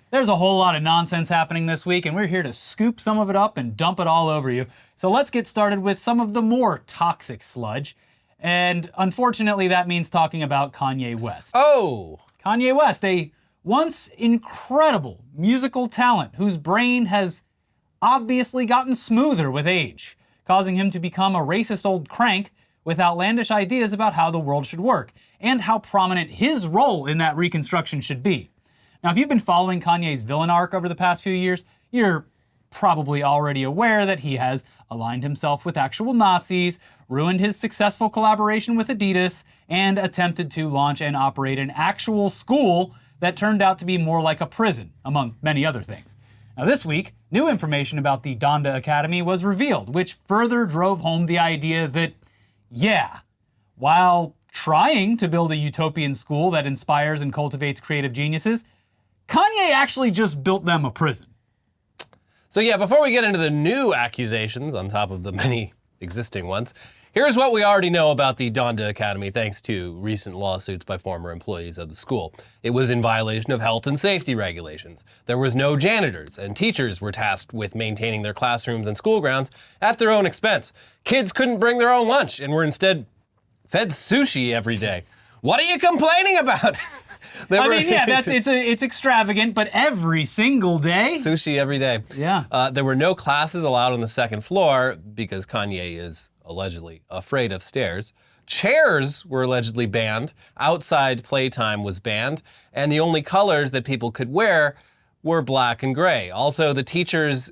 There's a whole lot of nonsense happening this week, and we're here to scoop some of it up and dump it all over you. So let's get started with some of the more toxic sludge. And unfortunately, that means talking about Kanye West. Oh! Kanye West, a once incredible musical talent whose brain has obviously gotten smoother with age, causing him to become a racist old crank with outlandish ideas about how the world should work, and how prominent his role in that reconstruction should be. Now, if you've been following Kanye's villain arc over the past few years, you're probably already aware that he has aligned himself with actual Nazis, ruined his successful collaboration with Adidas, and attempted to launch and operate an actual school that turned out to be more like a prison, among many other things. Now this week, new information about the Donda Academy was revealed, which further drove home the idea that, yeah, while trying to build a utopian school that inspires and cultivates creative geniuses, Kanye actually just built them a prison. So yeah, before we get into the new accusations on top of the many existing ones, here's what we already know about the Donda Academy thanks to recent lawsuits by former employees of the school. It was in violation of health and safety regulations. There was no janitors, and teachers were tasked with maintaining their classrooms and school grounds at their own expense. Kids couldn't bring their own lunch and were instead fed sushi every day. What are you complaining about? It's extravagant, but every single day? Sushi every day. Yeah. There were no classes allowed on the second floor because Kanye is allegedly afraid of stairs. Chairs were allegedly banned. Outside playtime was banned. And the only colors that people could wear were black and gray. Also, the teachers,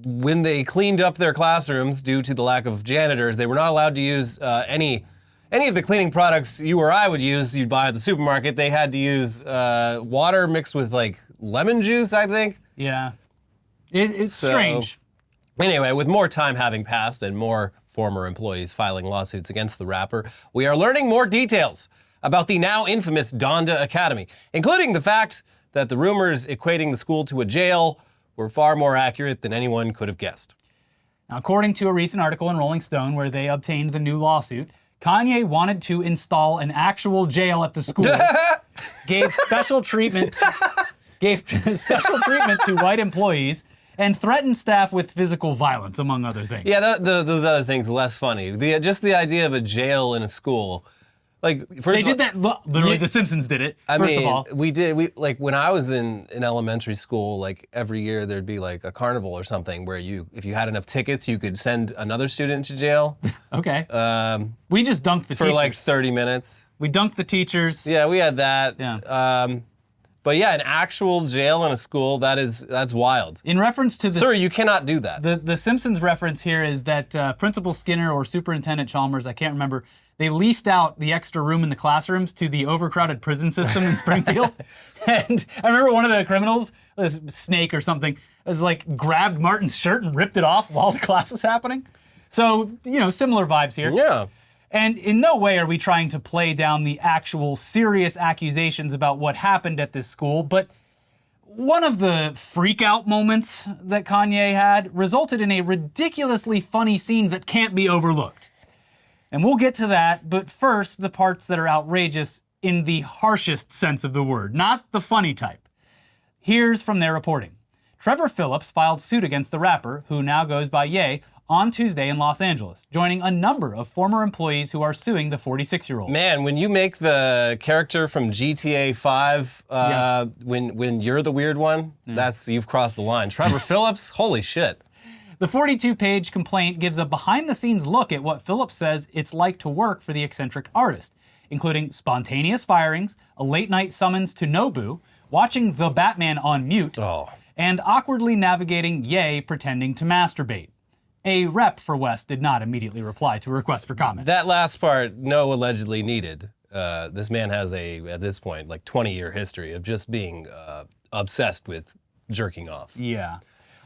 when they cleaned up their classrooms due to the lack of janitors, they were not allowed to use any of the cleaning products you or I would use, you'd buy at the supermarket. They had to use water mixed with like lemon juice, I think. Yeah. It's strange. Anyway, with more time having passed and more former employees filing lawsuits against the rapper, we are learning more details about the now infamous Donda Academy, including the fact that the rumors equating the school to a jail were far more accurate than anyone could have guessed. Now, according to a recent article in Rolling Stone where they obtained the new lawsuit, Kanye wanted to install an actual jail at the school, gave special treatment to white employees, and threatened staff with physical violence, among other things. Yeah, those other things less funny. Just the idea of a jail in a school. Like, they did that. Literally, The Simpsons did it. First of all, we did. We like when I was in elementary school. Like every year, there'd be like a carnival or something where if you had enough tickets, you could send another student to jail. Okay. We just dunked the teachers for like 30 minutes. We dunked the teachers. Yeah, we had that. Yeah. But yeah, an actual jail in a school, that's wild. In reference to this, sir, you cannot do that. The Simpsons reference here is that Principal Skinner or Superintendent Chalmers, I can't remember, they leased out the extra room in the classrooms to the overcrowded prison system in Springfield. And I remember one of the criminals, this Snake or something, was like grabbed Martin's shirt and ripped it off while the class was happening. So, similar vibes here. Yeah. And in no way are we trying to play down the actual serious accusations about what happened at this school, but one of the freak-out moments that Kanye had resulted in a ridiculously funny scene that can't be overlooked. And we'll get to that, but first, the parts that are outrageous in the harshest sense of the word, not the funny type. Here's from their reporting. Trevor Phillips filed suit against the rapper, who now goes by Ye, on Tuesday in Los Angeles, joining a number of former employees who are suing the 46-year-old. Man, when you make the character from GTA 5, when you're the weird one, you've crossed the line. Trevor Phillips, holy shit. The 42-page complaint gives a behind-the-scenes look at what Phillips says it's like to work for the eccentric artist, including spontaneous firings, a late-night summons to Nobu, watching The Batman on mute, and awkwardly navigating Ye pretending to masturbate. A rep for West did not immediately reply to a request for comment. That last part, no allegedly needed. This man has at this point, 20-year history of just being obsessed with jerking off. Yeah.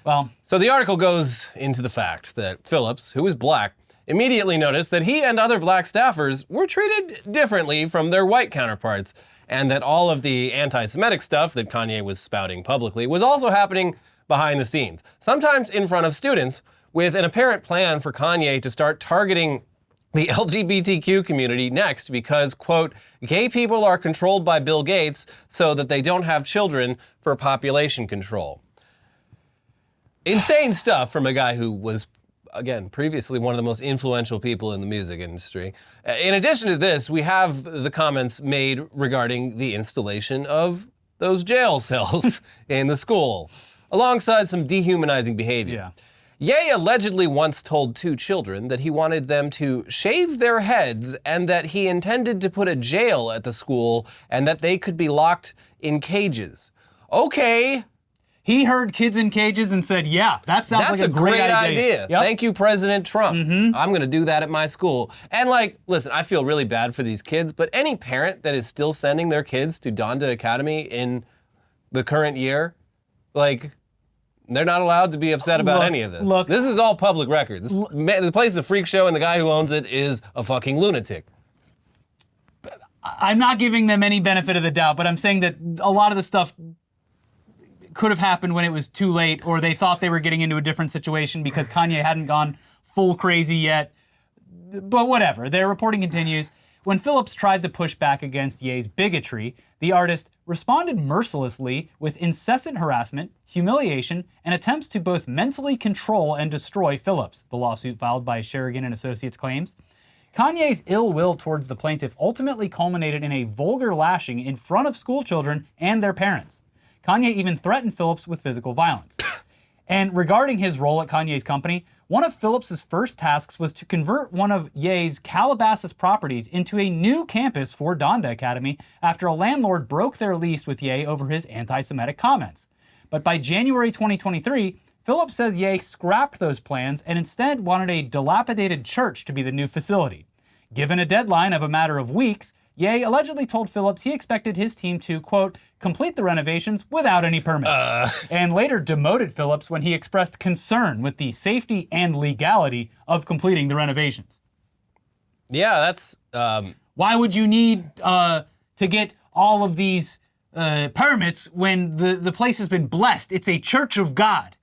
Well, so the article goes into the fact that Phillips, who is black, immediately noticed that he and other black staffers were treated differently from their white counterparts, and that all of the anti-Semitic stuff that Kanye was spouting publicly was also happening behind the scenes, sometimes in front of students, with an apparent plan for Kanye to start targeting the LGBTQ community next because, quote, gay people are controlled by Bill Gates so that they don't have children for population control. Insane stuff from a guy who was, again, previously one of the most influential people in the music industry. In addition to this, we have the comments made regarding the installation of those jail cells in the school, alongside some dehumanizing behavior. Yeah. Ye allegedly once told 2 children that he wanted them to shave their heads and that he intended to put a jail at the school and that they could be locked in cages. Okay. He heard kids in cages and said, yeah, that sounds That's like a great idea. Yep. Thank you, President Trump. I'm going to do that at my school. And like, listen, I feel really bad for these kids, but any parent that is still sending their kids to Donda Academy in the current year, like, they're not allowed to be upset about any of this. Look, this is all public record. The place is a freak show and the guy who owns it is a fucking lunatic. I'm not giving them any benefit of the doubt, but I'm saying that a lot of the stuff could have happened when it was too late, or they thought they were getting into a different situation because Kanye hadn't gone full crazy yet. But whatever, their reporting continues. When Phillips tried to push back against Ye's bigotry, the artist responded mercilessly with incessant harassment, humiliation, and attempts to both mentally control and destroy Phillips, the lawsuit filed by Sherigan and Associates claims. Kanye's ill will towards the plaintiff ultimately culminated in a vulgar lashing in front of schoolchildren and their parents. Kanye even threatened Phillips with physical violence. And regarding his role at Kanye's company, one of Phillips's first tasks was to convert one of Ye's Calabasas properties into a new campus for Donda Academy after a landlord broke their lease with Ye over his anti-Semitic comments. But by January 2023, Phillips says Ye scrapped those plans and instead wanted a dilapidated church to be the new facility. Given a deadline of a matter of weeks, Ye allegedly told Phillips he expected his team to, quote, complete the renovations without any permits, and later demoted Phillips when he expressed concern with the safety and legality of completing the renovations. Yeah, that's... Why would you need to get all of these permits when the place has been blessed? It's a church of God.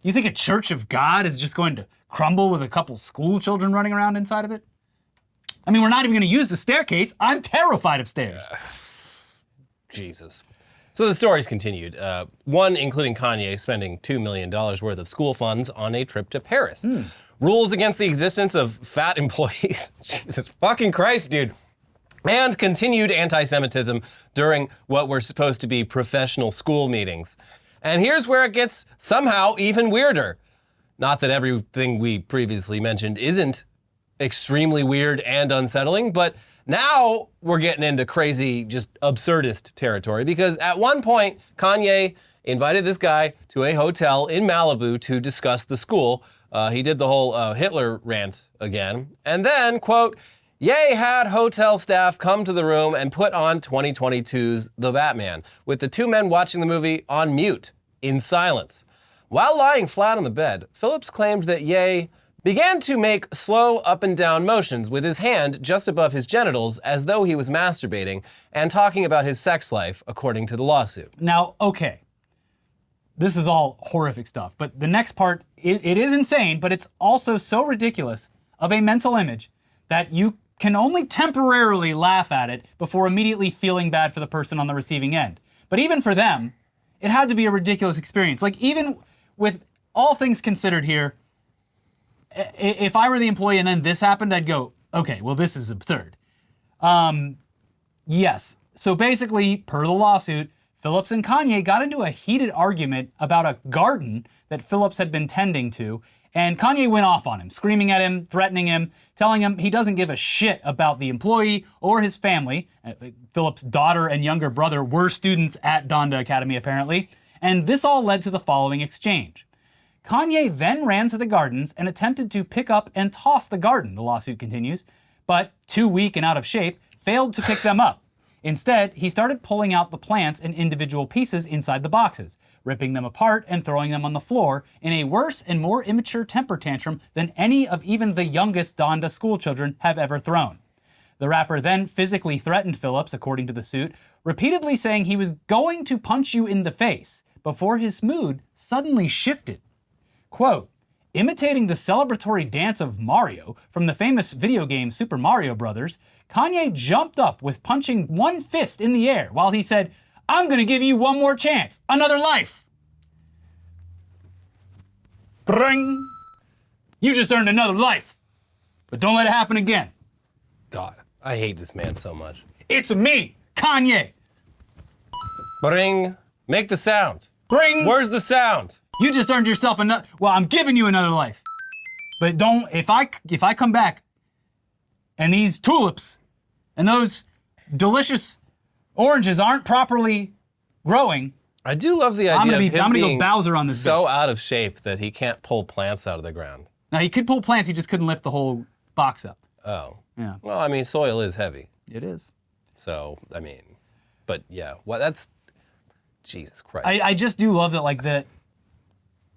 You think a church of God is just going to crumble with a couple school children running around inside of it? I mean, we're not even going to use the staircase. I'm terrified of stairs. Jesus. So the stories continued. One including Kanye spending $2 million worth of school funds on a trip to Paris. Rules against the existence of fat employees. Jesus fucking Christ, dude. And continued anti-Semitism during what were supposed to be professional school meetings. And here's where it gets somehow even weirder. Not that everything we previously mentioned isn't extremely weird and unsettling, but now we're getting into crazy, just absurdist territory because at one point, Kanye invited this guy to a hotel in Malibu to discuss the school. He did the whole Hitler rant again. And then, quote, Ye had hotel staff come to the room and put on 2022's The Batman, with the 2 men watching the movie on mute, in silence. While lying flat on the bed, Phillips claimed that Ye began to make slow up and down motions with his hand just above his genitals as though he was masturbating and talking about his sex life, according to the lawsuit. Now, okay, this is all horrific stuff, but the next part, it is insane, but it's also so ridiculous of a mental image that you can only temporarily laugh at it before immediately feeling bad for the person on the receiving end. But even for them, it had to be a ridiculous experience. Like, even with all things considered here, if I were the employee and then this happened, I'd go, okay, well, this is absurd. Yes. So basically, per the lawsuit, Phillips and Kanye got into a heated argument about a garden that Phillips had been tending to, and Kanye went off on him, screaming at him, threatening him, telling him he doesn't give a shit about the employee or his family. Phillips' daughter and younger brother were students at Donda Academy, apparently, and this all led to the following exchange. Kanye then ran to the gardens and attempted to pick up and toss the garden, the lawsuit continues, but too weak and out of shape, failed to pick them up. Instead, he started pulling out the plants in individual pieces inside the boxes, ripping them apart and throwing them on the floor in a worse and more immature temper tantrum than any of even the youngest Donda schoolchildren have ever thrown. The rapper then physically threatened Phillips, according to the suit, repeatedly saying he was going to punch you in the face before his mood suddenly shifted. Quote, Imitating the celebratory dance of Mario from the famous video game Super Mario Bros., Kanye jumped up with punching one fist in the air while he said, "I'm gonna give you one more chance, another life." Bring. You just earned another life, but don't let it happen again. God, I hate this man so much. It's me, Kanye. Bring. Make the sound. Bring. Where's the sound? You just earned yourself another. Well, I'm giving you another life, but don't. If I come back, and these tulips, and those delicious oranges aren't properly growing, I do love the idea of him I'm gonna being go Bowser on this so bitch. out of shape that he can't pull plants out of the ground. Now he could pull plants, he just couldn't lift the whole box up. Oh. Yeah. Well, I mean, soil is heavy. It is. So, I mean, but yeah, well, that's, Jesus Christ. I just do love that, like, that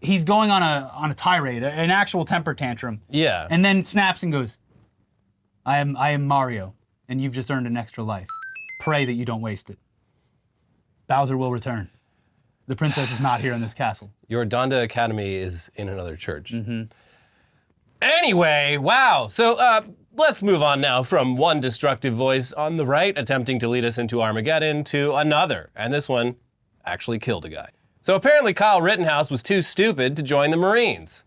he's going on a tirade, an actual temper tantrum. Yeah. And then snaps and goes, I am Mario, and you've just earned an extra life. Pray that you don't waste it. Bowser will return. The princess is not here in this castle. Your Donda Academy is in another church. Mm-hmm. Anyway, wow. So let's move on now from one destructive voice on the right attempting to lead us into Armageddon to another. And this one actually killed a guy. So apparently Kyle Rittenhouse was too stupid to join the Marines.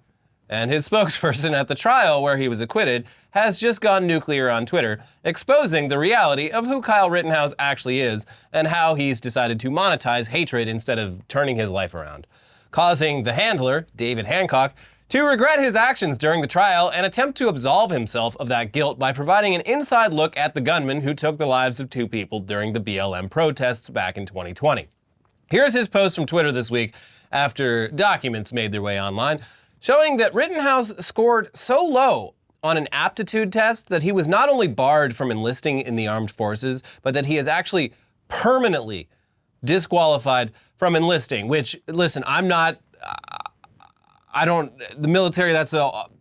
And his spokesperson at the trial where he was acquitted has just gone nuclear on Twitter, exposing the reality of who Kyle Rittenhouse actually is and how he's decided to monetize hatred instead of turning his life around, causing the handler, David Hancock, to regret his actions during the trial and attempt to absolve himself of that guilt by providing an inside look at the gunman who took the lives of 2 people during the BLM protests back in 2020. Here's his post from Twitter this week after documents made their way online, showing that Rittenhouse scored so low on an aptitude test that he was not only barred from enlisting in the armed forces, but that he is actually permanently disqualified from enlisting, which, listen, the military,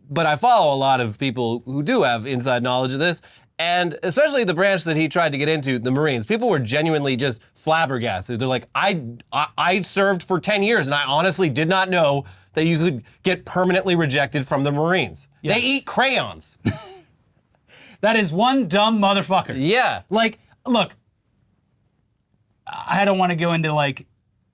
but I follow a lot of people who do have inside knowledge of this, and especially the branch that he tried to get into, the Marines. People were genuinely just flabbergasted. They're like, I served for 10 years, and I honestly did not know that you could get permanently rejected from the Marines. Yes. They eat crayons. That is one dumb motherfucker. Yeah. Like, look, I don't want to go into, like,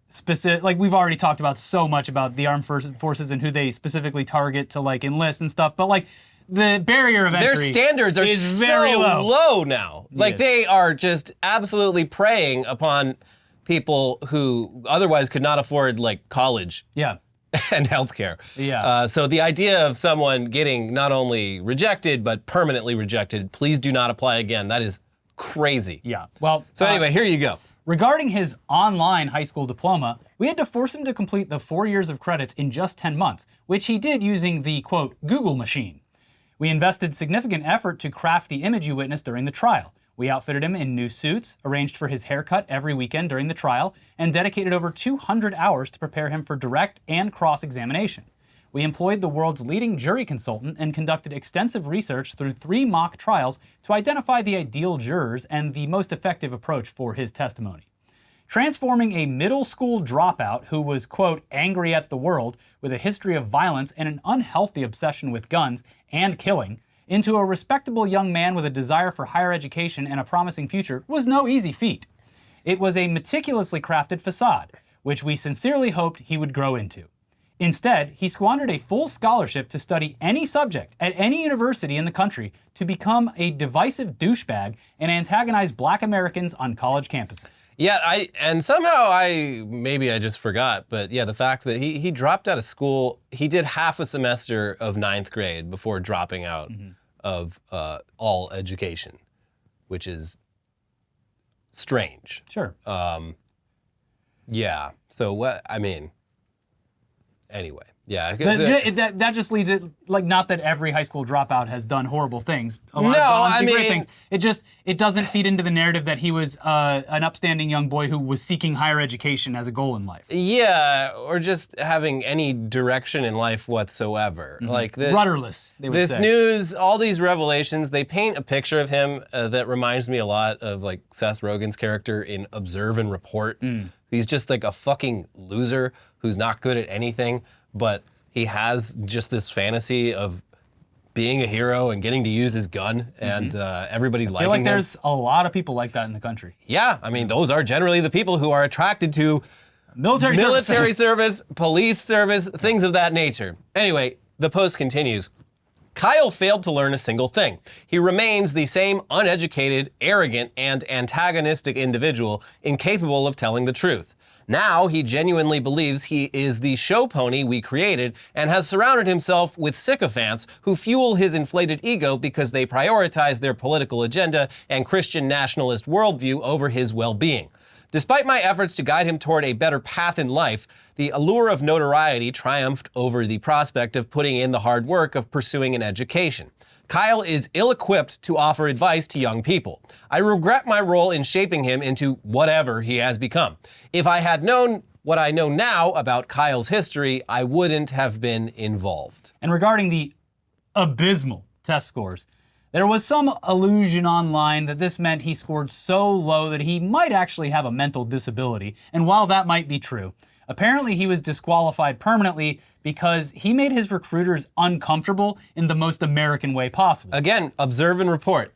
specific, like, we've already talked about so much about the armed forces and who they specifically target to, like, enlist and stuff, but, like, the barrier of entry their standards are is so very low now. Like, Yes. they are just absolutely preying upon people who otherwise could not afford, like, college. Yeah. And healthcare. Yeah. So the idea of someone getting not only rejected, but permanently rejected, please do not apply again. That is crazy. Yeah. Well, So anyway, here you go. regarding his online high school diploma, we had to force him to complete the 4 years of credits in just 10 months, which he did using the, quote, Google machine. We invested significant effort to craft the image you witnessed during the trial. We outfitted him in new suits, arranged for his haircut every weekend during the trial, and dedicated over 200 hours to prepare him for direct and cross-examination. We employed the world's leading jury consultant and conducted extensive research through 3 mock trials to identify the ideal jurors and the most effective approach for his testimony. Transforming a middle school dropout who was, quote, angry at the world with a history of violence and an unhealthy obsession with guns and killing into a respectable young man with a desire for higher education and a promising future was no easy feat. It was a meticulously crafted facade, which we sincerely hoped he would grow into. Instead, he squandered a full scholarship to study any subject at any university in the country to become a divisive douchebag and antagonize Black Americans on college campuses. Yeah, and somehow maybe I just forgot, but yeah, the fact that he dropped out of school, he did half a semester of 9th grade before dropping out of all education, which is strange. Sure. Yeah, so what, I mean, anyway, yeah. That just leads it, like, not that every high school dropout has done horrible things. A lot No, of great things. It doesn't feed into the narrative that he was an upstanding young boy who was seeking higher education as a goal in life. Yeah, or just having any direction in life whatsoever. Like Rudderless, they would this say. news, all these revelations, they paint a picture of him that reminds me a lot of, like, Seth Rogen's character in Observe and Report. He's just like a fucking loser who's not good at anything, but He has just this fantasy of being a hero and getting to use his gun and everybody liking him. I feel like there's a lot of people like that in the country. Yeah, I mean, those are generally the people who are attracted to Military service, police service, things of that nature. Anyway, the post continues. Kyle failed to learn a single thing. He remains the same uneducated, arrogant, and antagonistic individual, incapable of telling the truth. Now he genuinely believes he is the show pony we created and has surrounded himself with sycophants who fuel his inflated ego because they prioritize their political agenda and Christian nationalist worldview over his well-being. Despite my efforts to guide him toward a better path in life, the allure of notoriety triumphed over the prospect of putting in the hard work of pursuing an education. Kyle is ill-equipped to offer advice to young people. I regret my role in shaping him into whatever he has become. If I had known what I know now about Kyle's history, I wouldn't have been involved. And regarding the abysmal test scores, there was some illusion online that this meant he scored so low that he might actually have a mental disability. And while that might be true, apparently he was disqualified permanently because he made his recruiters uncomfortable in the most American way possible. Again, observe and report.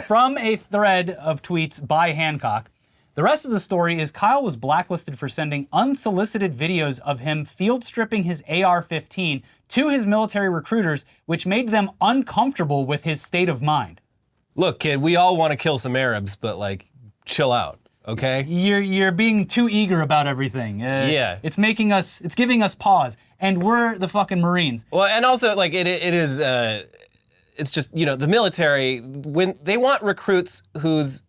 From a thread of tweets by Hancock, the rest of the story is Kyle was blacklisted for sending unsolicited videos of him field stripping his AR-15 to his military recruiters, which made them uncomfortable with his state of mind. Look, kid, we all want to kill some Arabs, but like, chill out, okay? You're being too eager about everything. Yeah. It's giving us pause, and we're the fucking Marines. Well, and also, like, it is, it's just, you know, the military, when they want recruits whose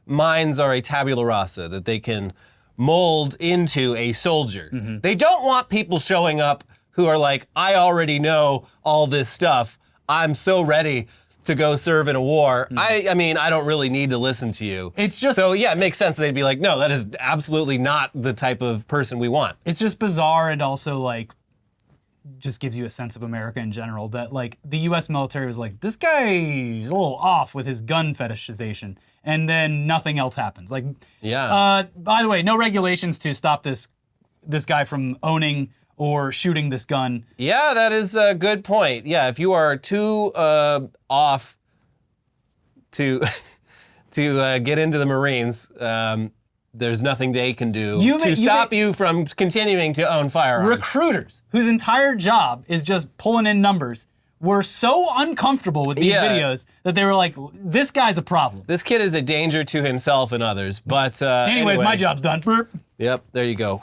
minds are a tabula rasa, that they can mold into a soldier. They don't want people showing up who are like, I already know all this stuff. I'm so ready to go serve in a war. I mean, I don't really need to listen to you. It's just... So yeah, it makes sense that they'd be like, no, that is absolutely not the type of person we want. It's just bizarre, and also like just gives you a sense of America in general, that like the US military was like, this guy's a little off with his gun fetishization, and then nothing else happens. Like, by the way, no regulations to stop this guy from owning or shooting this gun. Yeah, that is a good point. Yeah, if you are too off to get into the Marines, there's nothing they can do to stop you from continuing to own firearms. Recruiters, whose entire job is just pulling in numbers, were so uncomfortable with these videos that they were like, this guy's a problem. This kid is a danger to himself and others, but Anyways, my job's done. Burp. Yep, there you go.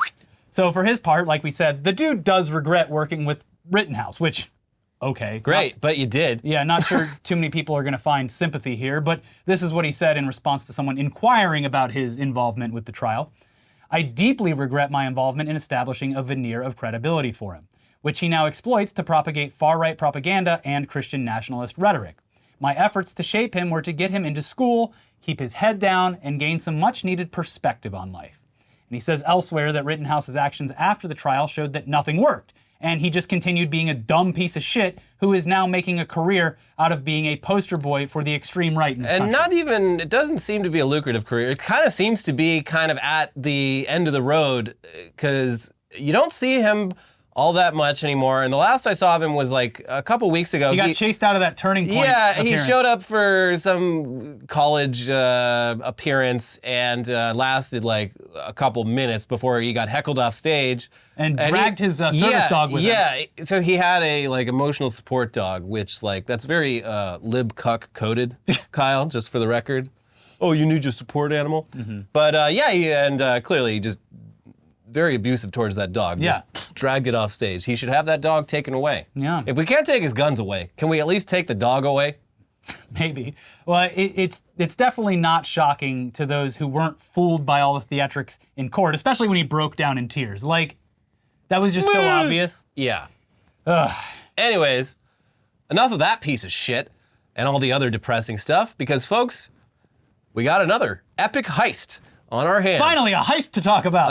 So for his part, like we said, the dude does regret working with Rittenhouse, which, okay. Great, but you did. Yeah, not sure too many people are going to find sympathy here, but this is what he said in response to someone inquiring about his involvement with the trial. I deeply regret my involvement in establishing a veneer of credibility for him, which he now exploits to propagate far-right propaganda and Christian nationalist rhetoric. My efforts to shape him were to get him into school, keep his head down, and gain some much-needed perspective on life. And he says elsewhere that Rittenhouse's actions after the trial showed that nothing worked, and he just continued being a dumb piece of shit who is now making a career out of being a poster boy for the extreme right in this country. Not even, it doesn't seem to be a lucrative career. It kind of seems to be kind of at the end of the road, because you don't see him all that much anymore. And the last I saw of him was like a couple weeks ago. He got chased out of that Turning Point appearance. He showed up for some college appearance and lasted like a couple minutes before he got heckled off stage. And dragged his service dog with him. Yeah, so he had a like emotional support dog, which like, that's very lib cuck coded, Kyle, just for the record. Oh, you need your support animal? But clearly just very abusive towards that dog. Yeah. Just dragged it off stage. He should have that dog taken away. Yeah. If we can't take his guns away, can we at least take the dog away? Maybe. Well, it's definitely not shocking to those who weren't fooled by all the theatrics in court, especially when he broke down in tears. Like, that was just so obvious. Yeah. Ugh. Anyways, enough of that piece of shit and all the other depressing stuff, because folks, we got another epic heist on our hands. Finally, a heist to talk about.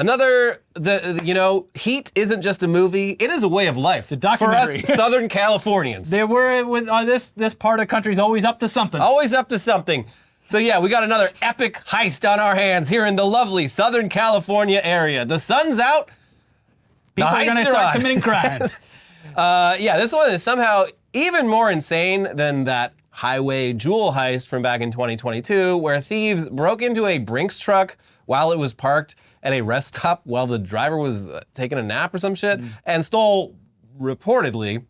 Heat isn't just a movie, it is a way of life. The documentary. For us Southern Californians. They were, with this part of the country's always up to something. Always up to something. So yeah, we got another epic heist on our hands here in the lovely Southern California area. The sun's out. People are going to start committing crimes. Yeah, this one is somehow even more insane than that highway jewel heist from back in 2022, where thieves broke into a Brinks truck while it was parked at a rest stop while the driver was taking a nap or some shit, and stole, reportedly,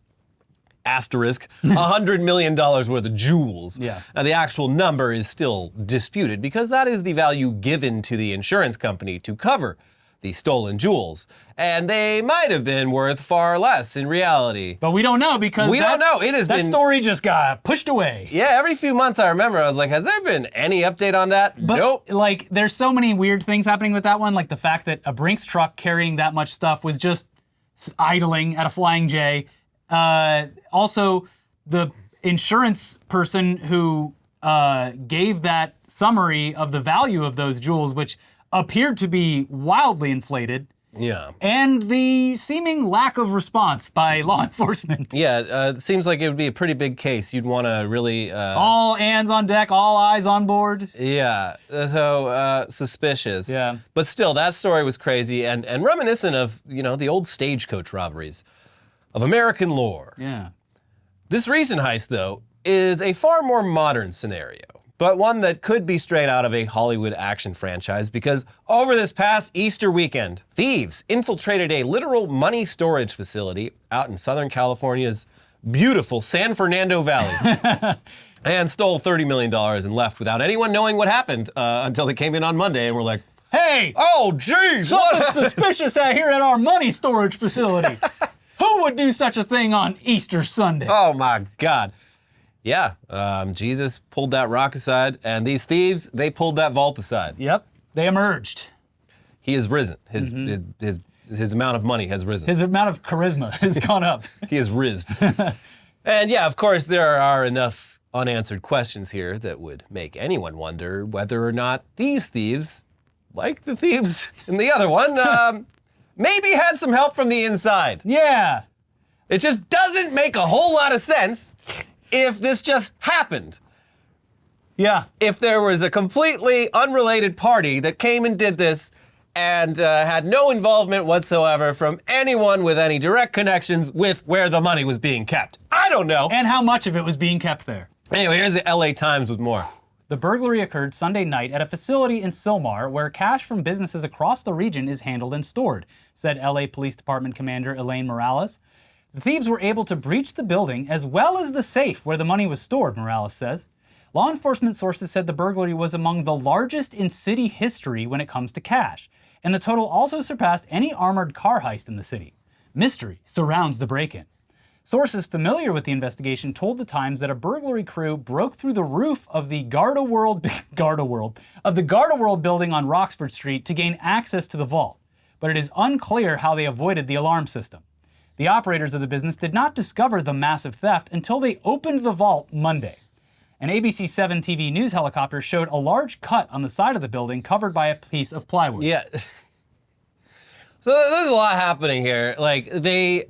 asterisk, $100 million worth of jewels. Yeah. Now, the actual number is still disputed because that is the value given to the insurance company to cover the stolen jewels. And they might have been worth far less in reality. But we don't know because We don't know. It has that been- story just got pushed away. Yeah, every few months I remember, I was like, has there been any update on that? But Nope. like, there's so many weird things happening with that one, like the fact that a Brinks truck carrying that much stuff was just idling at a Flying J. Also, the insurance person who gave that summary of the value of those jewels, which appeared to be wildly inflated, Yeah. and the seeming lack of response by law enforcement. Yeah, it seems like it would be a pretty big case. You'd want to really... All hands on deck, all eyes on board. Yeah, so suspicious. Yeah. But still, that story was crazy and reminiscent of, the old stagecoach robberies of American lore. Yeah. This recent heist, though, is a far more modern scenario, but one that could be straight out of a Hollywood action franchise because over this past Easter weekend, thieves infiltrated a literal money storage facility out in Southern California's beautiful San Fernando Valley and stole $30 million and left without anyone knowing what happened until they came in on Monday and were like, Hey, oh, geez, something suspicious out here at our money storage facility. Who would do such a thing on Easter Sunday? Oh my God. Yeah, Jesus pulled that rock aside, and these thieves, they pulled that vault aside. Yep, they emerged. He has risen. His amount of money has risen. His amount of charisma has gone up. He has rizzed. And yeah, of course, there are enough unanswered questions here that would make anyone wonder whether or not these thieves, like the thieves in the other one, maybe had some help from the inside. Yeah. It just doesn't make a whole lot of sense if this just happened. Yeah. If there was a completely unrelated party that came and did this and had no involvement whatsoever from anyone with any direct connections with where the money was being kept. I don't know. And how much of it was being kept there. Anyway, here's the LA Times with more. The burglary occurred Sunday night at a facility in Sylmar where cash from businesses across the region is handled and stored, said LA Police Department Commander Elaine Morales. The thieves were able to breach the building as well as the safe where the money was stored, Morales says. Law enforcement sources said the burglary was among the largest in city history when it comes to cash, and the total also surpassed any armored car heist in the city. Mystery surrounds the break-in. Sources familiar with the investigation told the Times that a burglary crew broke through the roof of the Garda World building on Roxford Street to gain access to the vault, but it is unclear how they avoided the alarm system. The operators of the business did not discover the massive theft until they opened the vault Monday. An ABC 7 TV news helicopter showed a large cut on the side of the building covered by a piece of plywood. Yeah. So there's a lot happening here. Like, they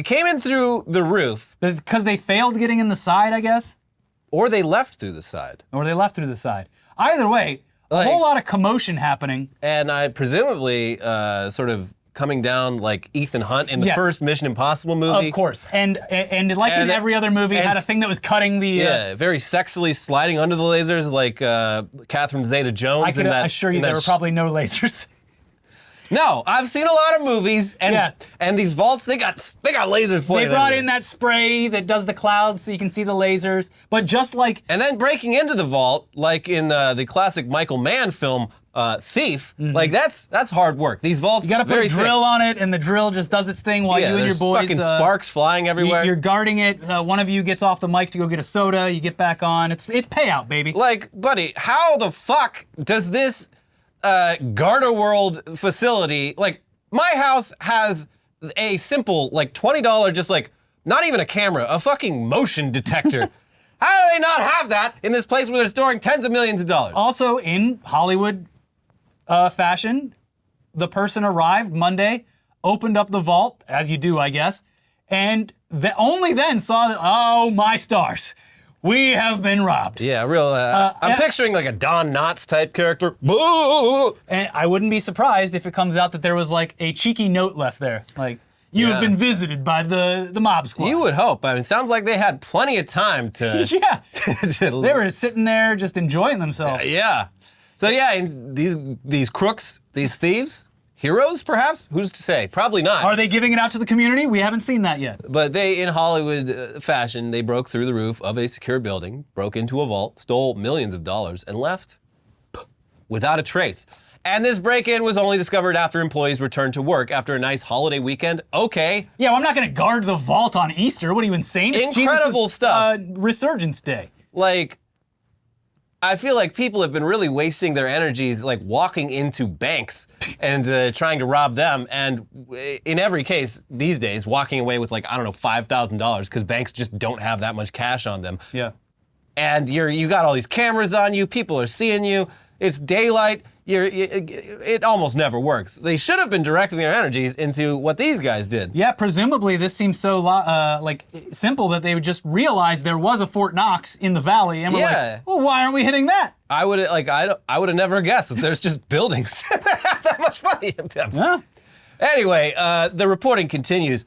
came in through the roof. Because they failed getting in the side, I guess? Or they left through the side. Or they left through the side. Either way, a whole lot of commotion happening. And I presumably sort of coming down like Ethan Hunt in the first Mission Impossible movie. Of course. And like in every other movie, had a thing that was cutting the... Yeah, very sexily sliding under the lasers like Catherine Zeta-Jones. I can assure you there were probably no lasers. No, I've seen a lot of movies, and these vaults, they got lasers pointed They brought at in that spray that does the clouds so you can see the lasers, but just like... And then breaking into the vault, like in the classic Michael Mann film, Thief, like that's hard work. These vaults, you gotta put a drill on it, and the drill just does its thing while you and your boys... fucking sparks flying everywhere. You're guarding it. One of you gets off the mic to go get a soda, you get back on. It's payout, baby. Like, buddy, how the fuck does this... Garda World facility, like, my house has a simple, like, $20, just like, not even a camera, a fucking motion detector. How do they not have that in this place where they're storing tens of millions of dollars? Also, in Hollywood fashion, the person arrived Monday, opened up the vault, as you do, I guess, and only then saw that, oh, my stars. We have been robbed. Yeah, real. I'm picturing like a Don Knotts type character. Boo! And I wouldn't be surprised if it comes out that there was like a cheeky note left there. Like, You Yeah. have been visited by the mob squad. You would hope. I mean, it sounds like they had plenty of time to. Yeah. to- They were sitting there just enjoying themselves. Yeah. So yeah, and these crooks, these thieves, heroes perhaps? Who's to say? Probably not. Are they giving it out to the community? We haven't seen that yet. But they, in Hollywood fashion, they broke through the roof of a secure building, broke into a vault, stole millions of dollars, and left without a trace. And this break-in was only discovered after employees returned to work after a nice holiday weekend. Okay. Yeah, well, I'm not going to guard the vault on Easter. What are you, insane? It's Incredible Jesus' stuff. Resurgence Day. Like, I feel like people have been really wasting their energies, like walking into banks and trying to rob them. And in every case these days, walking away with like, I don't know, $5,000 because banks just don't have that much cash on them. Yeah. And you got all these cameras on you. People are seeing you. It's daylight. It almost never works. They should have been directing their energies into what these guys did. Yeah, presumably this seems so like simple that they would just realize there was a Fort Knox in the valley, and we're Yeah. like, well, why aren't we hitting that? I would have never guessed that there's just buildings that have that much money in them. Yeah. Anyway, the reporting continues.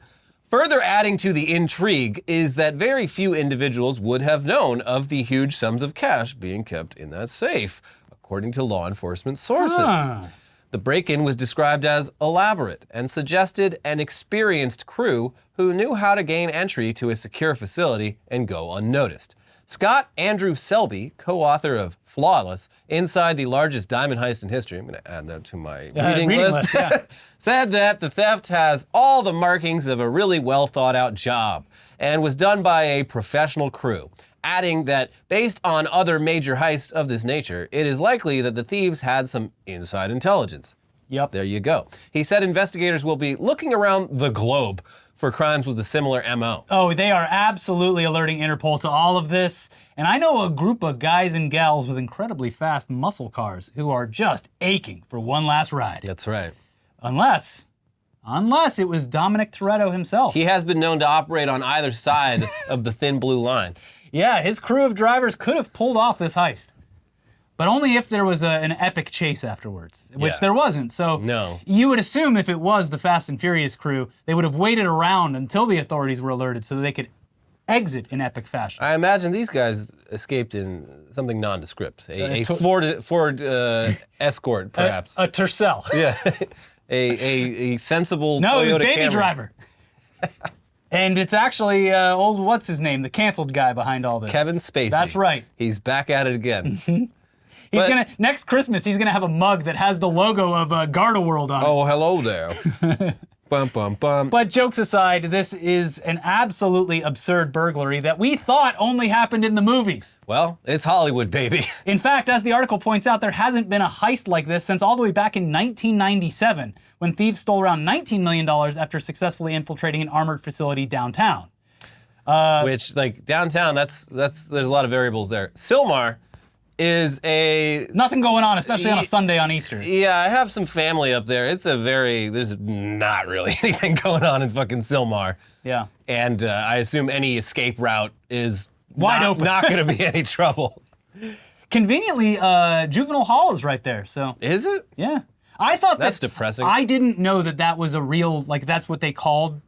Further adding to the intrigue is that very few individuals would have known of the huge sums of cash being kept in that safe, according to law enforcement sources. Huh. The break-in was described as elaborate and suggested an experienced crew who knew how to gain entry to a secure facility and go unnoticed. Scott Andrew Selby, co-author of Flawless, Inside the Largest Diamond Heist in History, I'm going to add that to my reading list, yeah. said that the theft has all the markings of a really well thought out job and was done by a professional crew, adding that based on other major heists of this nature, it is likely that the thieves had some inside intelligence. Yep. There you go. He said investigators will be looking around the globe for crimes with a similar MO. Oh, they are absolutely alerting Interpol to all of this. And I know a group of guys and gals with incredibly fast muscle cars who are just aching for one last ride. That's right. Unless it was Dominic Toretto himself. He has been known to operate on either side of the thin blue line. Yeah, his crew of drivers could have pulled off this heist. But only if there was an epic chase afterwards, which Yeah. there wasn't. So No. you would assume if it was the Fast and Furious crew, they would have waited around until the authorities were alerted so that they could exit in epic fashion. I imagine these guys escaped in something nondescript. A to- Ford Escort, perhaps. A Tercel. Yeah. a sensible No, Toyota he was Baby Camry. Driver. And it's actually old, what's his name, the canceled guy behind all this. Kevin Spacey. That's right. He's back at it again. He's But- gonna next Christmas. He's gonna have a mug that has the logo of Garda World on it. Oh, hello there. Bum, bum, bum. But jokes aside, this is an absolutely absurd burglary that we thought only happened in the movies. Well, it's Hollywood, baby. In fact, as the article points out, there hasn't been a heist like this since all the way back in 1997, when thieves stole around $19 million after successfully infiltrating an armored facility downtown. Which, like, downtown, that's there's a lot of variables there. Sylmar is a... Nothing going on, especially on a Sunday on Easter. Yeah, I have some family up there. There's not really anything going on in fucking Sylmar. Yeah. And I assume any escape route is Wide open. Not going to be any trouble. Conveniently, Juvenile Hall is right there, so Is it? yeah. I thought That's depressing. I didn't know that was a real, like that's what they called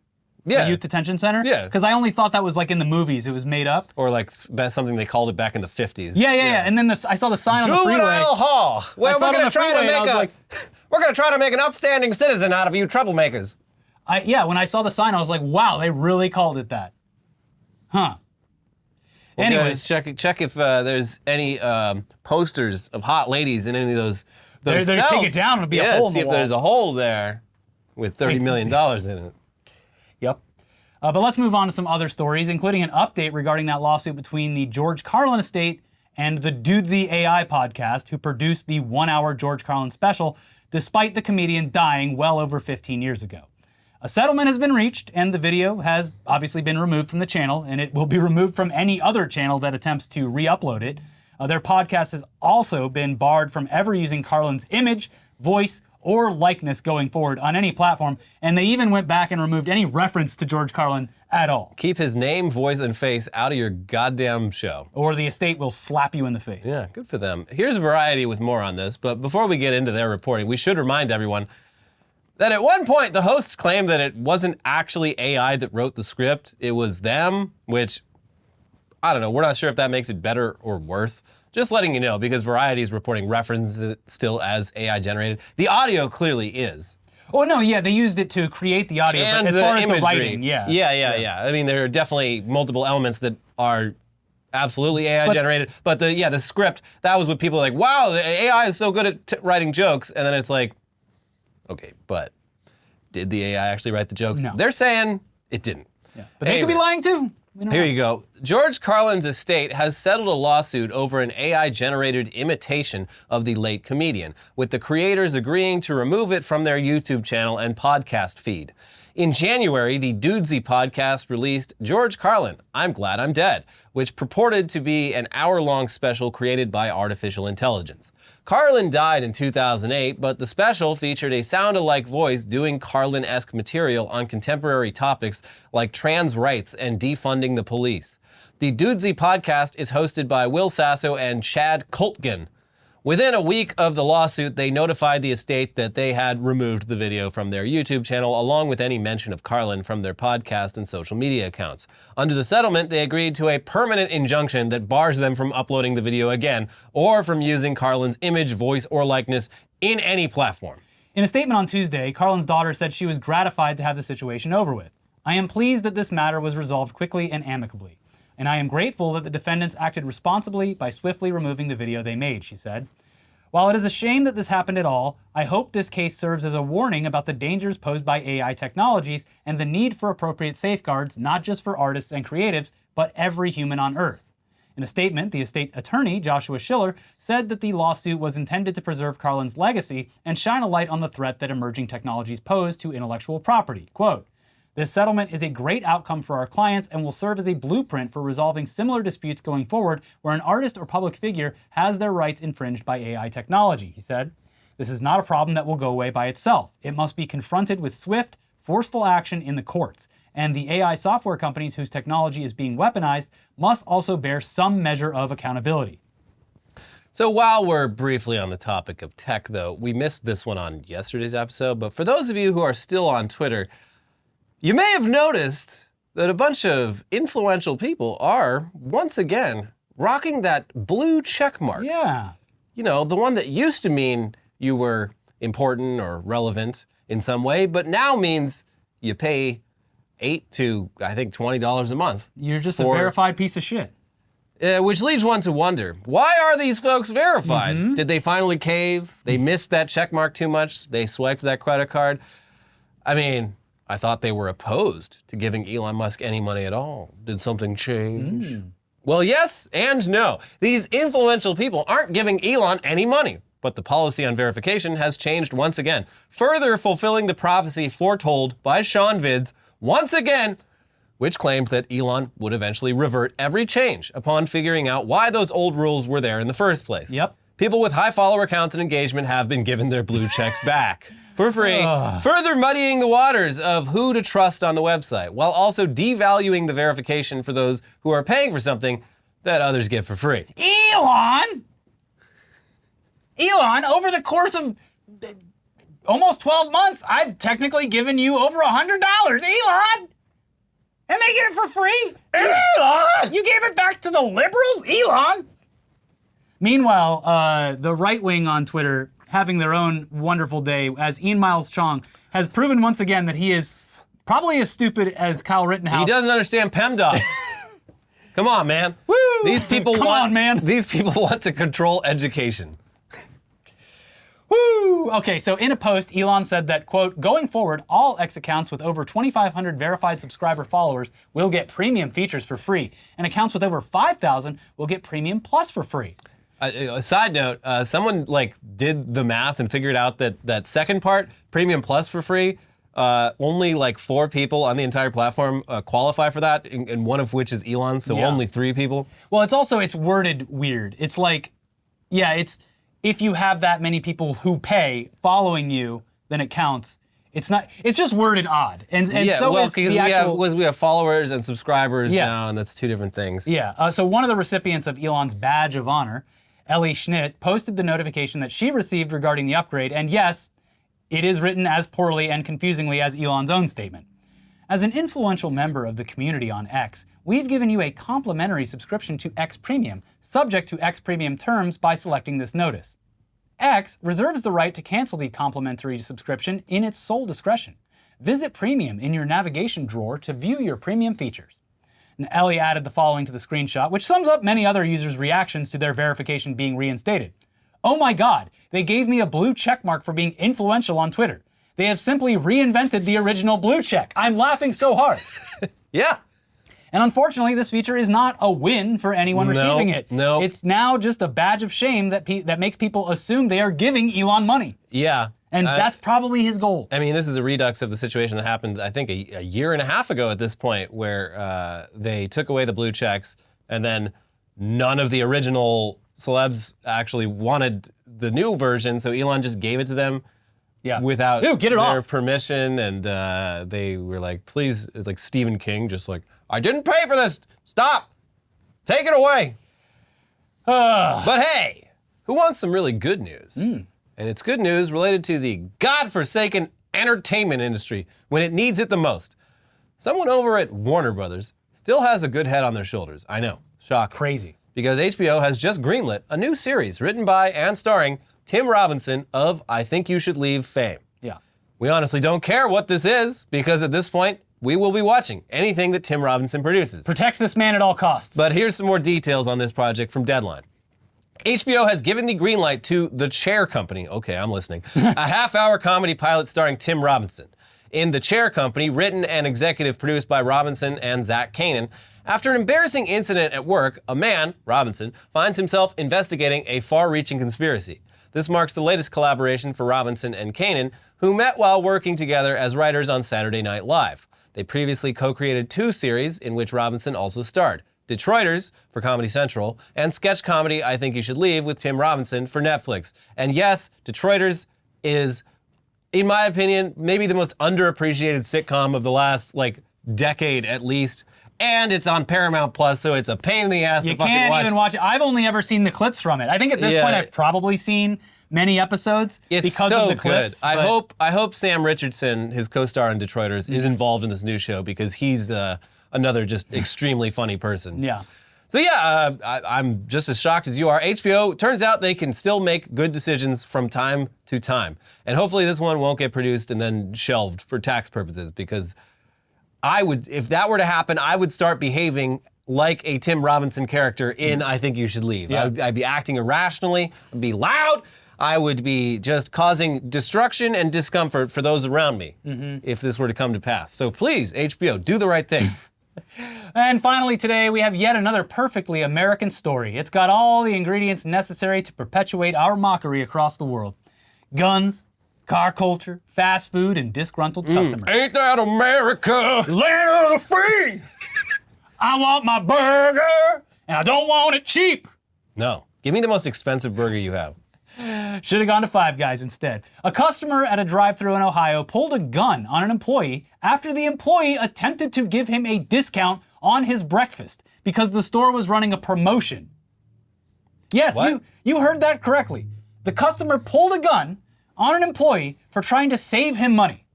Yeah. a youth detention center. Yeah. Because I only thought that was like in the movies, it was made up. Or like something they called it back in the 50s. Yeah. And then I saw the sign on the freeway. Juvenile Hall. Well, I saw we're it on going the to try to freeway and I make was a... like- We're going to try to make an upstanding citizen out of you troublemakers. When I saw the sign, I was like, wow, they really called it that. Huh. Anyways, check if there's any posters of hot ladies in any of those They're cells. take it down, it'll be a hole in see the if wall. there's a hole there with $30 million in it. Yep. But let's move on to some other stories, including an update regarding that lawsuit between the George Carlin estate and the Dudesy AI podcast, who produced the 1-hour George Carlin special, despite the comedian dying well over 15 years ago. A settlement has been reached, and the video has obviously been removed from the channel, and it will be removed from any other channel that attempts to re-upload it. Their podcast has also been barred from ever using Carlin's image, voice, or likeness going forward on any platform, and they even went back and removed any reference to George Carlin at all. Keep his name, voice, and face out of your goddamn show. Or the estate will slap you in the face. Yeah, good for them. Here's Variety with more on this, but before we get into their reporting, we should remind everyone, that at one point the hosts claimed that it wasn't actually AI that wrote the script, it was them, which, I don't know, we're not sure if that makes it better or worse. Just letting you know, because Variety is reporting references it still as AI generated. The audio clearly is. Oh, no, yeah, they used it to create the audio, And but as the far as imagery. the writing, yeah. Yeah. I mean, there are definitely multiple elements that are absolutely AI generated, but the script, that was what people were like, wow, the AI is so good at writing jokes, and then it's like, okay, but did the AI actually write the jokes? No. They're saying it didn't. Yeah. But they could be lying too. Here you go. George Carlin's estate has settled a lawsuit over an AI-generated imitation of the late comedian, with the creators agreeing to remove it from their YouTube channel and podcast feed. In January, the Dudesy podcast released George Carlin, I'm Glad I'm Dead, which purported to be an hour-long special created by artificial intelligence. Carlin died in 2008, but the special featured a sound-alike voice doing Carlin-esque material on contemporary topics like trans rights and defunding the police. The Dudesy podcast is hosted by Will Sasso and Chad Kultgen. Within a week of the lawsuit, they notified the estate that they had removed the video from their YouTube channel, along with any mention of Carlin from their podcast and social media accounts. Under the settlement, they agreed to a permanent injunction that bars them from uploading the video again, or from using Carlin's image, voice, or likeness in any platform. In a statement on Tuesday, Carlin's daughter said she was gratified to have the situation over with. I am pleased that this matter was resolved quickly and amicably, and I am grateful that the defendants acted responsibly by swiftly removing the video they made, she said. While it is a shame that this happened at all, I hope this case serves as a warning about the dangers posed by AI technologies and the need for appropriate safeguards, not just for artists and creatives, but every human on Earth. In a statement, the estate attorney, Joshua Schiller, said that the lawsuit was intended to preserve Carlin's legacy and shine a light on the threat that emerging technologies pose to intellectual property. Quote, this settlement is a great outcome for our clients and will serve as a blueprint for resolving similar disputes going forward where an artist or public figure has their rights infringed by AI technology, he said. This is not a problem that will go away by itself. It must be confronted with swift, forceful action in the courts. And the AI software companies whose technology is being weaponized must also bear some measure of accountability. So while we're briefly on the topic of tech, though, we missed this one on yesterday's episode, but for those of you who are still on Twitter, you may have noticed that a bunch of influential people are, once again, rocking that blue check mark. Yeah. You know, the one that used to mean you were important or relevant in some way, but now means you pay $8 to, I think, $20 a month. You're just a verified piece of shit. Which leaves one to wonder, why are these folks verified? Mm-hmm. Did they finally cave? They missed that check mark too much? They swiped that credit card? I mean, I thought they were opposed to giving Elon Musk any money at all. Did something change? Well, yes and no. These influential people aren't giving Elon any money, but the policy on verification has changed once again, further fulfilling the prophecy foretold by Sean Vids once again, which claimed that Elon would eventually revert every change upon figuring out why those old rules were there in the first place. Yep. People with high follower counts and engagement have been given their blue checks back for free, further muddying the waters of who to trust on the website, while also devaluing the verification for those who are paying for something that others get for free. Elon, over the course of almost 12 months, I've technically given you over $100, Elon! And they get it for free? Elon! You gave it back to the liberals, Elon! Meanwhile, the right wing on Twitter, having their own wonderful day, as Ian Miles Chong has proven once again that he is probably as stupid as Kyle Rittenhouse. He doesn't understand PEMDAS. Come on, man. Woo! These people man. These people want to control education. Woo! Okay, so in a post, Elon said that, quote, going forward, all X accounts with over 2,500 verified subscriber followers will get premium features for free, and accounts with over 5,000 will get premium plus for free. A side note, someone did the math and figured out that that second part, premium plus for free, only 4 people on the entire platform qualify for that, and one of which is Elon, so only 3 people. Well, it's worded weird. It's like, if you have that many people who pay following you, then it counts. It's not. It's just worded odd, and so is the actual. We have followers and subscribers now, and that's 2 different things. Yeah. So one of the recipients of Elon's badge of honor, Ellie Schnitt, posted the notification that she received regarding the upgrade, and yes, it is written as poorly and confusingly as Elon's own statement. As an influential member of the community on X, we've given you a complimentary subscription to X Premium, subject to X Premium terms by selecting this notice. X reserves the right to cancel the complimentary subscription in its sole discretion. Visit Premium in your navigation drawer to view your premium features. And Ellie added the following to the screenshot, which sums up many other users' reactions to their verification being reinstated. Oh my god, they gave me a blue checkmark for being influential on Twitter. They have simply reinvented the original blue check. I'm laughing so hard. Yeah. And unfortunately, this feature is not a win for anyone receiving it. No. It's now just a badge of shame that makes people assume they are giving Elon money. Yeah. And that's probably his goal. I mean, this is a redux of the situation that happened, I think, a year and a half ago at this point, where they took away the blue checks, and then none of the original celebs actually wanted the new version, so Elon just gave it to them without get it their off. permission, and they were like, please, it's like Stephen King, just like, I didn't pay for this, stop, take it away. But hey, who wants some really good news? And it's good news related to the godforsaken entertainment industry when it needs it the most. Someone over at Warner Brothers still has a good head on their shoulders. I know, shocking. Crazy. Because HBO has just greenlit a new series written by and starring Tim Robinson of I Think You Should Leave fame. Yeah. We honestly don't care what this is, because at this point, we will be watching anything that Tim Robinson produces. Protect this man at all costs. But here's some more details on this project from Deadline. HBO has given the green light to The Chair Company, okay, I'm listening, a half-hour comedy pilot starring Tim Robinson. In The Chair Company, written and executive produced by Robinson and Zach Kanan, after an embarrassing incident at work, a man, Robinson, finds himself investigating a far-reaching conspiracy. This marks the latest collaboration for Robinson and Kanan, who met while working together as writers on Saturday Night Live. They previously co-created 2 series in which Robinson also starred. Detroiters for Comedy Central, and sketch comedy I Think You Should Leave with Tim Robinson for Netflix. And yes, Detroiters is, in my opinion, maybe the most underappreciated sitcom of the last, decade at least. And it's on Paramount Plus, so it's a pain in the ass to fucking watch. You can't even watch it. I've only ever seen the clips from it. I think at this point I've probably seen many episodes because of the clips. I hope Sam Richardson, his co-star in Detroiters, is involved in this new show, because he's another just extremely funny person. Yeah. So I'm just as shocked as you are. HBO, turns out they can still make good decisions from time to time. And hopefully this one won't get produced and then shelved for tax purposes, because if that were to happen, I would start behaving like a Tim Robinson character in I Think You Should Leave. Yeah. I'd be acting irrationally, I'd be loud, I would be just causing destruction and discomfort for those around me if this were to come to pass. So please, HBO, do the right thing. And finally today, we have yet another perfectly American story. It's got all the ingredients necessary to perpetuate our mockery across the world. Guns, car culture, fast food, and disgruntled customers. Ain't that America? Land of the free! I want my burger, and I don't want it cheap. No. Give me the most expensive burger you have. Should have gone to Five Guys instead. A customer at a drive-thru in Ohio pulled a gun on an employee after the employee attempted to give him a discount on his breakfast because the store was running a promotion. Yes, What? you heard that correctly. The customer pulled a gun on an employee for trying to save him money.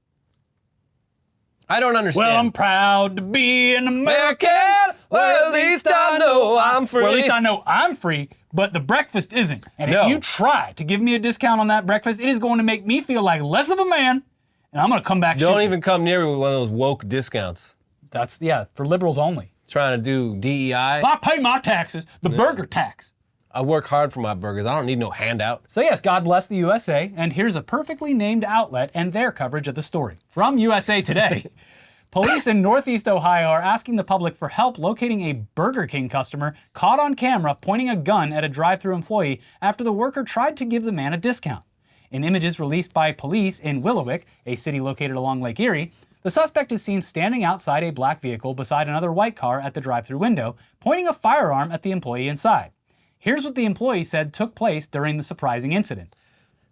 I don't understand. Well, I'm proud to be an American. Well, at least I know I'm free. Well, at least I know I'm free, but the breakfast isn't. And No. if you try to give me a discount on that breakfast, it is going to make me feel like less of a man, and I'm going to come back Don't shooting. even come near me with one of those woke discounts. That's, for liberals only. Trying to do DEI. I pay my taxes, the burger tax. I work hard for my burgers. I don't need no handout. So yes, God bless the USA, and here's a perfectly named outlet and their coverage of the story. From USA Today, police in Northeast Ohio are asking the public for help locating a Burger King customer caught on camera pointing a gun at a drive-thru employee after the worker tried to give the man a discount. In images released by police in Willowick, a city located along Lake Erie, the suspect is seen standing outside a black vehicle beside another white car at the drive-thru window, pointing a firearm at the employee inside. Here's what the employee said took place during the surprising incident.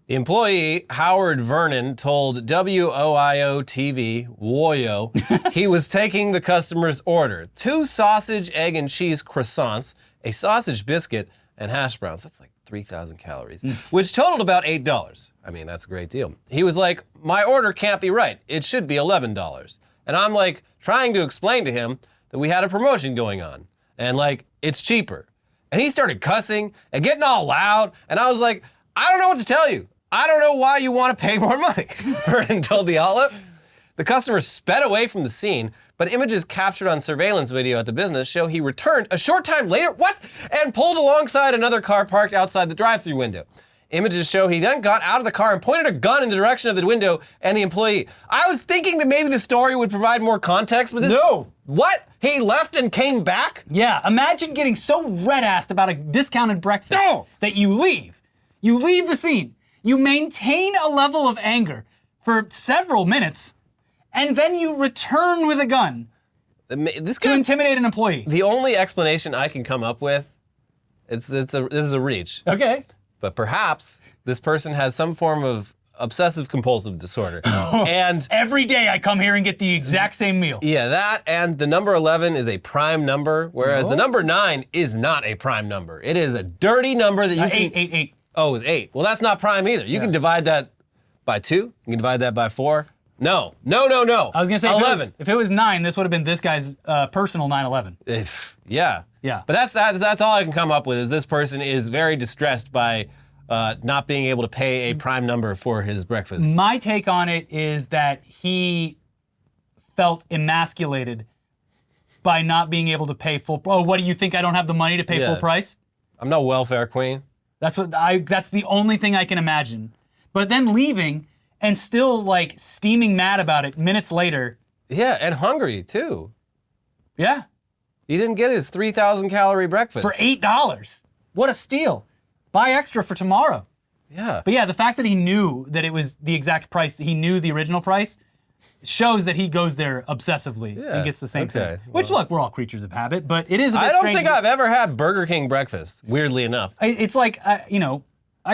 The employee, Howard Vernon, told WOIO TV, Woyo, he was taking the customer's order. 2 sausage, egg, and cheese croissants, a sausage biscuit, and hash browns. That's like 3,000 calories, which totaled about $8. I mean, that's a great deal. He was like, my order can't be right. It should be $11. And I'm like, trying to explain to him that we had a promotion going on and like, it's cheaper. And he started cussing and getting all loud. And I was like, I don't know what to tell you. I don't know why you want to pay more money. Vernon told the outlet. The customer sped away from the scene, but images captured on surveillance video at the business show he returned a short time later, and pulled alongside another car parked outside the drive-thru window. Images show he then got out of the car and pointed a gun in the direction of the window and the employee. I was thinking that maybe the story would provide more context, but this— No. What? He left and came back? Yeah, imagine getting so red-assed about a discounted breakfast that you leave. You leave the scene. You maintain a level of anger for several minutes, and then you return with a gun This to guy, intimidate an employee. the only explanation I can come up with, this is a reach, Okay. but perhaps this person has some form of obsessive compulsive disorder. And Every day I come here and get the exact same meal. yeah, that and the number 11 is a prime number, whereas the number 9 is not a prime number. It is a dirty number that you can— Eight. Oh, it's 8. Well, that's not prime either. You can divide that by 2. You can divide that by 4. No. I was gonna say 11. if it was 9, this would have been this guy's personal 9/11. Yeah. Yeah. But that's all I can come up with is this person is very distressed by not being able to pay a prime number for his breakfast. My take on it is that he felt emasculated by not being able to pay full. Oh, what do you think? I don't have the money to pay full price? I'm no welfare queen. That's the only thing I can imagine. But then leaving and still like steaming mad about it minutes later. Yeah, and hungry too. Yeah. He didn't get his 3,000 calorie breakfast. For $8. What a steal. Buy extra for tomorrow. Yeah. But yeah, the fact that he knew that it was the exact price, he knew the original price, shows that he goes there obsessively and gets the same thing. Which, look, we're all creatures of habit, but it is a bit I don't strange. think I've ever had Burger King breakfast, weirdly enough. It's like, I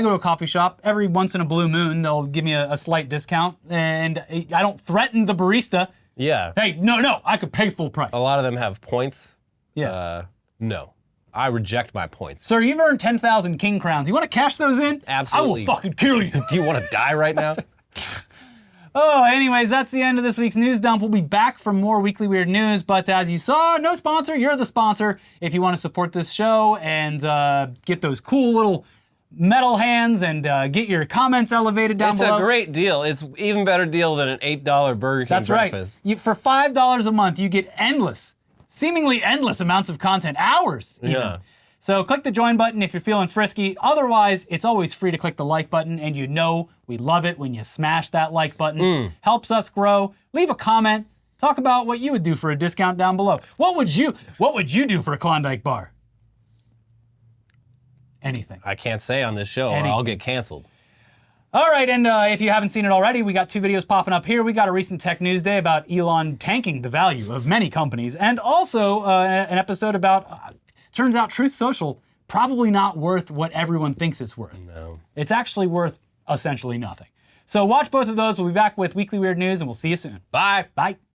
go to a coffee shop. Every once in a blue moon, they'll give me a slight discount, and I don't threaten the barista. Yeah. Hey, no, I could pay full price. A lot of them have points. Yeah. No. I reject my points. Sir, you've earned 10,000 King Crowns. You want to cash those in? Absolutely. I will fucking kill you. Do you want to die right now? Oh, anyways, that's the end of this week's news dump. We'll be back for more Weekly Weird News, but as you saw, no sponsor, you're the sponsor. If you want to support this show and get those cool little metal hands and get your comments elevated down below. It's a great deal. It's even better deal than an $8 Burger King That's breakfast. Right. For $5 a month, you get seemingly endless amounts of content, hours even. Yeah. So click the join button if you're feeling frisky. Otherwise, it's always free to click the like button, and you know we love it when you smash that like button. Helps us grow. Leave a comment. Talk about what you would do for a discount down below. What would you do for a Klondike bar? Anything. I can't say on this show or I'll get canceled. All right, and if you haven't seen it already, we got 2 videos popping up here. We got a recent Tech News Day about Elon tanking the value of many companies, and also an episode about, turns out Truth Social, probably not worth what everyone thinks it's worth. No. It's actually worth essentially nothing. So watch both of those. We'll be back with Weekly Weird News, and we'll see you soon. Bye. Bye.